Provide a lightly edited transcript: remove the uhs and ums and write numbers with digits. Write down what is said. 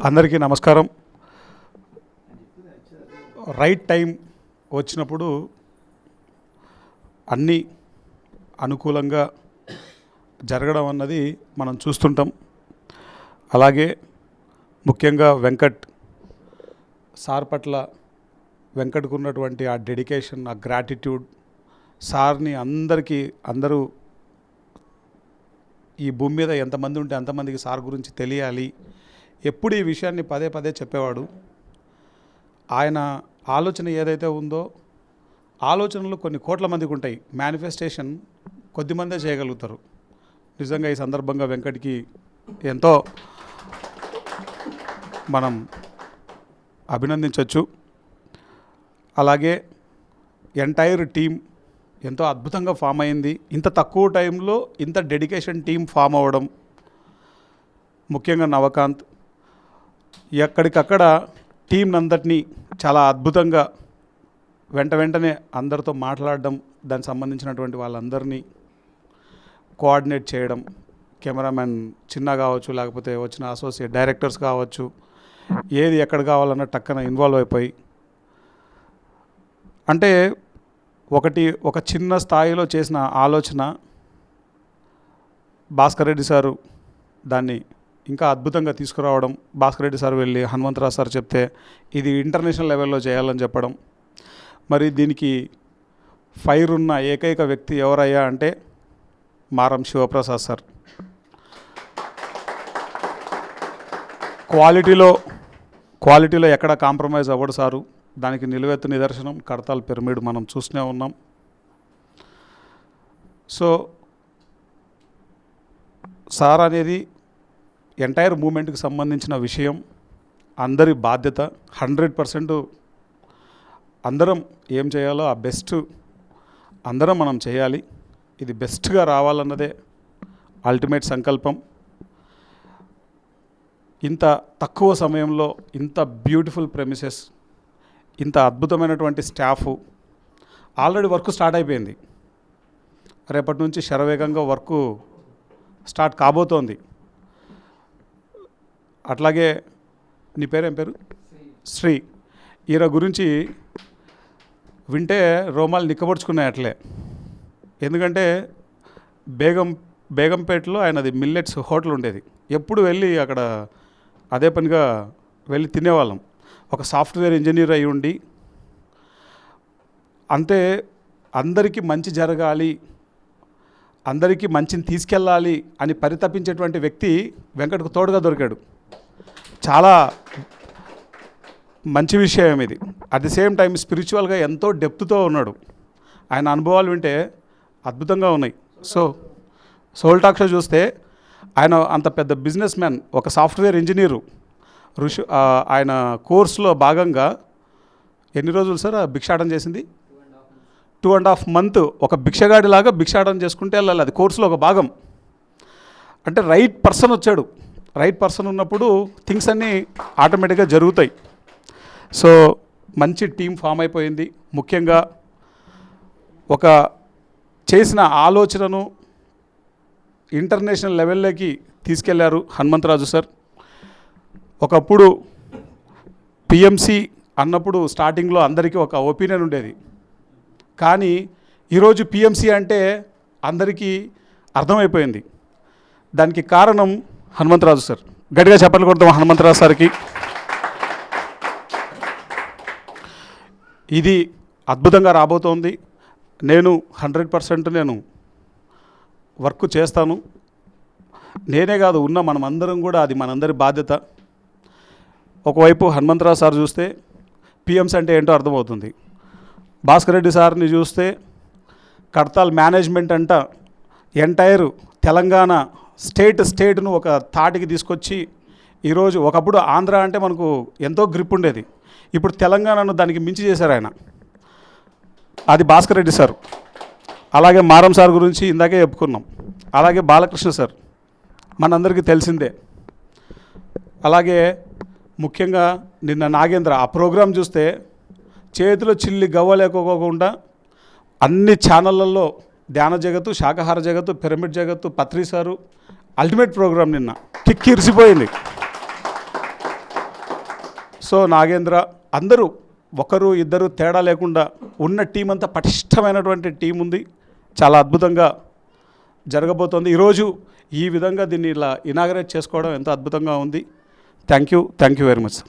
అందరికీ నమస్కారం. Right time వచ్చినప్పుడు అన్నీ అనుకూలంగా జరగడం అన్నది మనం చూస్తుంటాం. అలాగే ముఖ్యంగా వెంకట్ సార్ పట్ల వెంకట్కు ఉన్నటువంటి ఆ డెడికేషన్, ఆ గ్రాటిట్యూడ్, సార్ని అందరూ ఈ భూమి మీద ఎంతమంది ఉంటే అంతమందికి సార్ గురించి తెలియాలి, ఎప్పుడు ఈ విషయాన్ని పదే పదే చెప్పేవాడు. ఆయన ఆలోచన ఏదైతే ఉందో ఆలోచనలు కొన్ని కోట్ల మందికి ఉంటాయి, మేనిఫెస్టేషన్ కొద్దిమందే చేయగలుగుతారు. నిజంగా ఈ సందర్భంగా వెంకట్కి ఎంతో మనం అభినందించవచ్చు. అలాగే ఎంటైర్ టీం ఎంతో అద్భుతంగా ఫామ్ అయింది. ఇంత తక్కువ టైంలో ఇంత డెడికేషన్ టీం ఫామ్ అవ్వడం, ముఖ్యంగా నవకాంత్ ఎక్కడికక్కడ టీం అందరినీ చాలా అద్భుతంగా వెంటనే అందరితో మాట్లాడడం, దానికి సంబంధించినటువంటి వాళ్ళందరినీ కోఆర్డినేట్ చేయడం, కెమెరామెన్ చిన్న కావచ్చు, లేకపోతే వచ్చిన అసోసియేట్ డైరెక్టర్స్ కావచ్చు, ఏది ఎక్కడ కావాలన్న టక్కన ఇన్వాల్వ్ అయిపోయి, అంటే ఒక చిన్న స్థాయిలో చేసిన ఆలోచన భాస్కర్ రెడ్డి సారు దాన్ని ఇంకా అద్భుతంగా తీసుకురావడం, భాస్కర్ రెడ్డి సార్ వెళ్ళి హనుమంతరావు సార్ చెప్తే ఇది ఇంటర్నేషనల్ లెవెల్లో చేయాలని చెప్పడం. మరి దీనికి ఫైర్ ఉన్న ఏకైక వ్యక్తి ఎవరయ్యా అంటే మారం శివప్రసాద్ సార్. క్వాలిటీలో ఎక్కడ కాంప్రమైజ్ అవ్వడు సారు. దానికి నిలువెత్తు నిదర్శనం కడతాల్ పిరమిడ్ మనం చూస్తూనే ఉన్నాం. సో సార్ అనేది ఎంటైర్ మూమెంట్కి సంబంధించిన విషయం, అందరి బాధ్యత. 100% అందరం ఏం చేయాలో ఆ బెస్ట్ అందరం మనం చేయాలి. ఇది బెస్ట్గా రావాలన్నదే అల్టిమేట్ సంకల్పం. ఇంత తక్కువ సమయంలో ఇంత బ్యూటిఫుల్ ప్రెమిసెస్, ఇంత అద్భుతమైనటువంటి స్టాఫ్, ఆల్రెడీ వర్క్ స్టార్ట్ అయిపోయింది. రేపటి నుంచి శరవేగంగా వర్క్ స్టార్ట్ కాబోతోంది. అట్లాగే నీ పేరేం పేరు? శ్రీ. ఈయన గురించి వింటే రోమాలు నిక్కబడుచుకున్నాయి అట్లే. ఎందుకంటే బేగంపేటలో ఆయనది మిల్లెట్స్ హోటల్ ఉండేది. ఎప్పుడు వెళ్ళి అక్కడ అదే పనిగా వెళ్ళి తినేవాళ్ళం. ఒక సాఫ్ట్వేర్ ఇంజనీర్ అయి ఉండి, అంతే అందరికీ మంచి జరగాలి, అందరికీ మంచిని తీసుకెళ్ళాలి అని పరితపించేటువంటి వ్యక్తి వెంకట్కు తోడుగా దొరికాడు. చాలా మంచి విషయం ఇది. అట్ ది సేమ్ టైం స్పిరిచువల్గా ఎంతో డెప్త్తో ఉన్నాడు. ఆయన అనుభవాలు వింటే అద్భుతంగా ఉన్నాయి. సో సోల్ టాక్ షో చూస్తే ఆయన అంత పెద్ద బిజినెస్ మ్యాన్, ఒక సాఫ్ట్వేర్ ఇంజనీరు, ఆయన కోర్సులో భాగంగా ఎన్ని రోజులు సార్ భిక్షాటన చేసింది? 2.5 months ఒక భిక్షగాడిలాగా భిక్షాటన చేసుకుంటే వెళ్ళాలి. అది కోర్సులో ఒక భాగం. అంటే రైట్ పర్సన్ వచ్చాడు. రైట్ పర్సన్ ఉన్నప్పుడు థింగ్స్ అన్నీ ఆటోమేటిక్గా జరుగుతాయి. సో మంచి టీం ఫామ్ అయిపోయింది. ముఖ్యంగా ఒక చేసిన ఆలోచనను ఇంటర్నేషనల్ లెవెల్లోకి తీసుకెళ్లారు హనుమంతరాజు సార్. ఒకప్పుడు పిఎంసి అన్నప్పుడు స్టార్టింగ్లో అందరికీ ఒక ఒపీనియన్ ఉండేది. కానీ ఈరోజు పిఎంసి అంటే అందరికీ అర్థమైపోయింది. దానికి కారణం హనుమంతరాజు సార్. గట్టిగా చెప్పలు కొడతాం హనుమంతరాజు సార్కి. ఇది అద్భుతంగా రాబోతోంది. నేను 100% నేను వర్క్ చేస్తాను. నేనే కాదు, ఉన్న మనమందరం కూడా, అది మనందరి బాధ్యత. ఒకవైపు హనుమంతరావు సార్ చూస్తే పిఎంసి అంటే ఏంటో అర్థమవుతుంది. భాస్కర్ రెడ్డి సార్ని చూస్తే కడతాల్ మేనేజ్మెంట్ అంట ఎంటైర్ తెలంగాణ స్టేట్ను ఒక తాటికి తీసుకొచ్చి, ఈరోజు ఒకప్పుడు ఆంధ్ర అంటే మనకు ఎంతో గ్రిప్ ఉండేది, ఇప్పుడు తెలంగాణను దానికి మించి చేశారు ఆయన. అది భాస్కర్ రెడ్డి సార్. అలాగే మారం సార్ గురించి ఇందాకే చెప్పుకున్నాం. అలాగే బాలకృష్ణ సార్ మనందరికీ తెలిసిందే. అలాగే ముఖ్యంగా నిన్న నాగేంద్ర ఆ ప్రోగ్రాం చూస్తే చేతిలో చిల్లి గవ్వలేకోకుండా అన్ని ఛానళ్ళల్లో ధ్యాన జగత్తు, శాకాహార జగత్తు, పిరమిడ్ జగత్తు, పత్రి సారు, అల్టిమేట్ ప్రోగ్రాం నిన్న కిక్కిరిసిపోయింది. సో నాగేంద్ర అందరూ ఒకరు ఇద్దరు తేడా లేకుండా ఉన్న టీం అంతా పటిష్టమైనటువంటి టీం ఉంది. చాలా అద్భుతంగా జరగబోతోంది. ఈరోజు ఈ విధంగా దీన్ని ఇలా ఇనాగరేట్ చేసుకోవడం ఎంతో అద్భుతంగా ఉంది. Thank you very much.